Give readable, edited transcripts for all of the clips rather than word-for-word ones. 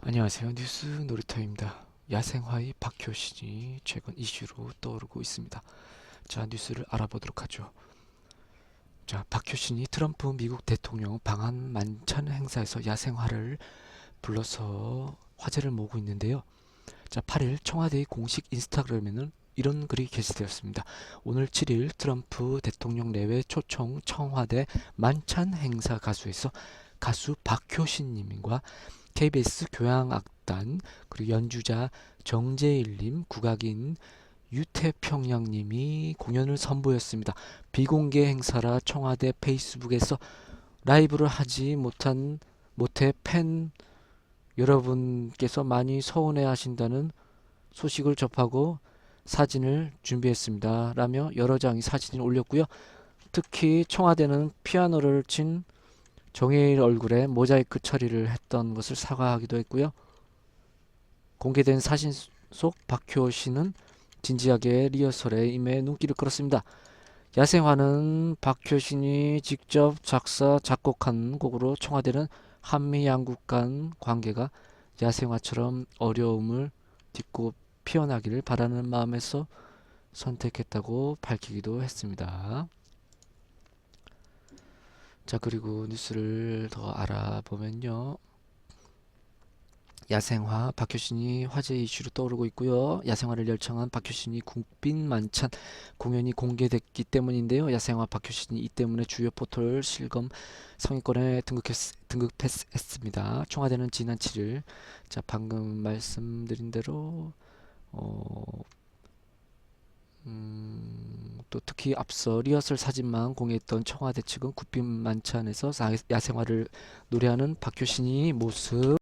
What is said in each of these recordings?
안녕하세요. 뉴스 놀이터입니다. 야생화의 박효신이 최근 이슈로 떠오르고 있습니다. 자, 뉴스를 알아보도록 하죠. 자, 박효신이 트럼프 미국 대통령 방한 만찬 행사에서 야생화를 불러서 화제를 모으고 있는데요. 자, 8일 청와대의 공식 인스타그램에는 이런 글이 게시되었습니다. 오늘 7일 트럼프 대통령 내외 초청 청와대 만찬 행사 가수에서 가수 박효신 님과 KBS 교향악단 그리고 연주자 정재일님, 국악인 유태평양님이 공연을 선보였습니다. 비공개 행사라 청와대 페이스북에서 라이브를 하지 못해 팬 여러분께서 많이 서운해 하신다는 소식을 접하고 사진을 준비했습니다. 라며 여러 장의 사진을 올렸고요. 특히 청와대는 피아노를 친 정해일 얼굴에 모자이크 처리를 했던 것을 사과하기도 했고요. 공개된 사진 속 박효 씨는 진지하게 리허설에 임해 눈길을 끌었습니다. 야생화는 박효 신이 직접 작사, 작곡한 곡으로 청와대는 한미 양국 간 관계가 야생화처럼 어려움을 딛고 피어나기를 바라는 마음에서 선택했다고 밝히기도 했습니다. 자, 그리고 뉴스를 더 알아보면요. 야생화 박효신이 화제 이슈로 떠오르고 있고요. 야생화를 열창한 박효신이 국빈 만찬 공연이 공개됐기 때문인데요. 야생화 박효신이 이 때문에 주요 포털 실검 상위권에 등극했습니다. 청와대는 지난 7일 자 방금 말씀드린 대로 또 특히 앞서 리허설 사진만 공개했던 청와대 측은 국빈 만찬에서 야생화를 노래하는 박효신이 모습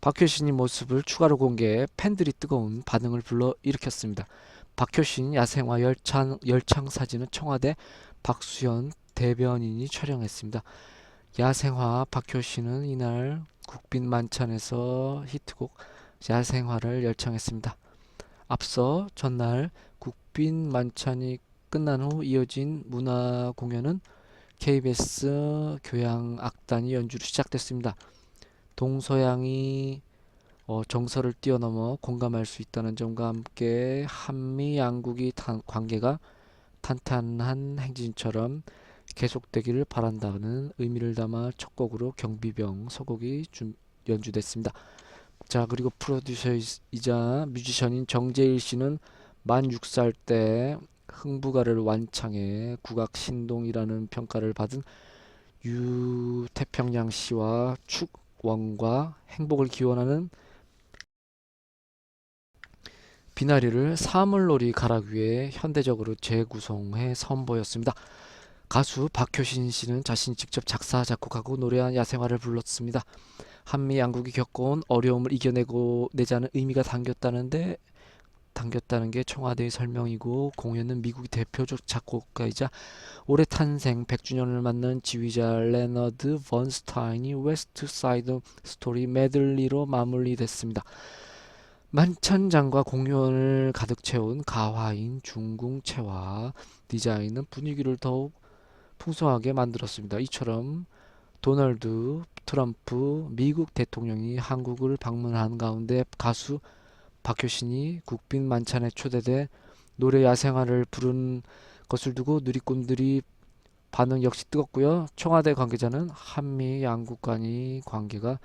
박효신의 모습을 추가로 공개해 팬들이 뜨거운 반응을 불러일으켰습니다. 박효신 야생화 열창 사진은 청와대 박수현 대변인이 촬영했습니다. 야생화 박효신은 이날 국빈 만찬에서 히트곡 야생화를 열창했습니다. 앞서 전날 국빈 만찬이 끝난 후 이어진 문화 공연은 KBS 교향악단이 연주로 시작됐습니다. 동서양이 정서를 뛰어넘어 공감할 수 있다는 점과 함께 한미 양국이 관계가 탄탄한 행진처럼 계속되기를 바란다는 의미를 담아 첫 곡으로 경비병 서곡이 연주됐습니다. 자, 그리고 프로듀서이자 뮤지션인 정재일 씨는 만 6살 때 흥부가를 완창해 국악 신동이라는 평가를 받은 유태평양 씨와 축원과 행복을 기원하는 비나리를 사물놀이 가락 위에 현대적으로 재구성해 선보였습니다. 가수 박효신 씨는 자신이 직접 작사, 작곡하고 노래한 야생화를 불렀습니다. 한미 양국이 겪어온 어려움을 내자는 의미가 담겼다는 게 청와대의 설명이고, 공연은 미국의 대표적 작곡가이자 올해 탄생 100주년을 맞는 지휘자 레너드 번스타인이 웨스트 사이드 스토리 메들리로 마무리됐습니다. 만찬장과 공연을 가득 채운 가화인 중궁채와 디자인은 분위기를 더욱 풍성하게 만들었습니다. 이처럼 도널드 트럼프 미국 대통령이 한국을 방문한 가운데 가수 박효신이 국빈 만찬에 초대돼 노래 야생화를 부른 것을 두고 누리꾼들이 반응 역시 뜨겁고요. 청와대 관계자는 한미 양국 간의 관계가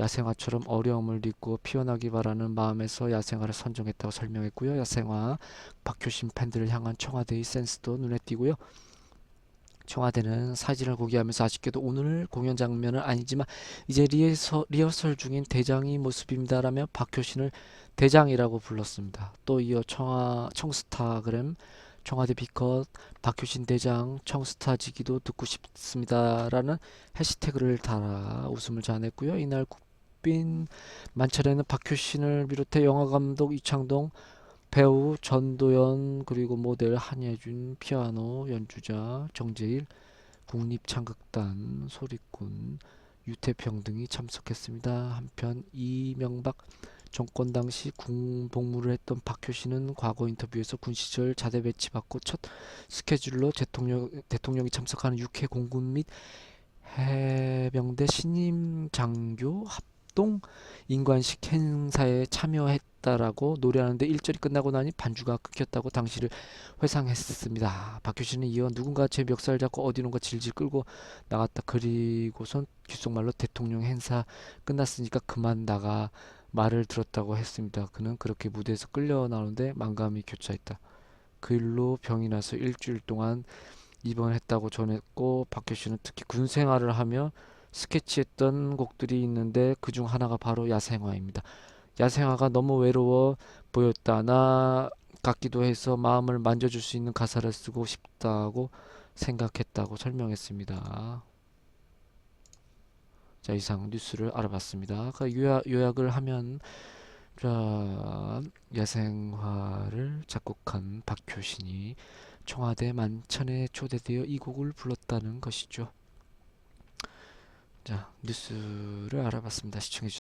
야생화처럼 어려움을 딛고 피어나기 바라는 마음에서 야생화를 선정했다고 설명했고요. 야생화 박효신 팬들을 향한 청와대의 센스도 눈에 띄고요. 청와대는 사진을 공개하면서 아쉽게도 오늘 공연 장면은 아니지만 이제 리허설 중인 대장의 모습입니다라며 박효신을 대장이라고 불렀습니다. 또 이어 청스타그램 청와대 비컷 박효신 대장 청스타지기도 듣고 싶습니다라는 해시태그를 달아 웃음을 자아냈고요. 이날 국빈 만찬에는 박효신을 비롯해 영화감독 이창동, 배우 전도연, 그리고 모델 한예준, 피아노 연주자 정재일, 국립창극단 소리꾼 유태평 등이 참석했습니다. 한편 이명박 정권 당시 군 복무를 했던 박효신은 과거 인터뷰에서 군 시절 자대 배치받고 첫 스케줄로 대통령이 참석하는 육해 공군 및 해병대 신임 장교 합동 인관식 행사에 참여했다라고 노래하는데 일절이 끝나고 나니 반주가 끊겼다고 당시를 회상했습니다. 박효신은 이어 누군가 제 멱살 잡고 어디론가 질질 끌고 나갔다. 그리고선 귓속말로 대통령 행사 끝났으니까 그만 나가 말을 들었다고 했습니다. 그는 그렇게 무대에서 끌려 나오는데 만감이 교차했다. 그 일로 병이 나서 일주일 동안 입원했다고 전했고 박효신은 특히 군 생활을 하며 스케치했던 곡들이 있는데 그중 하나가 바로 야생화입니다. 야생화가 너무 외로워 보였다. 나 같기도 해서 마음을 만져줄 수 있는 가사를 쓰고 싶다고 생각했다고 설명했습니다. 자, 이상 뉴스를 알아봤습니다. 요약을 하면 자, 야생화를 작곡한 박효신이 청와대 만찬에 초대되어 이 곡을 불렀다는 것이죠. 자, 뉴스를 알아봤습니다. 시청해주셔서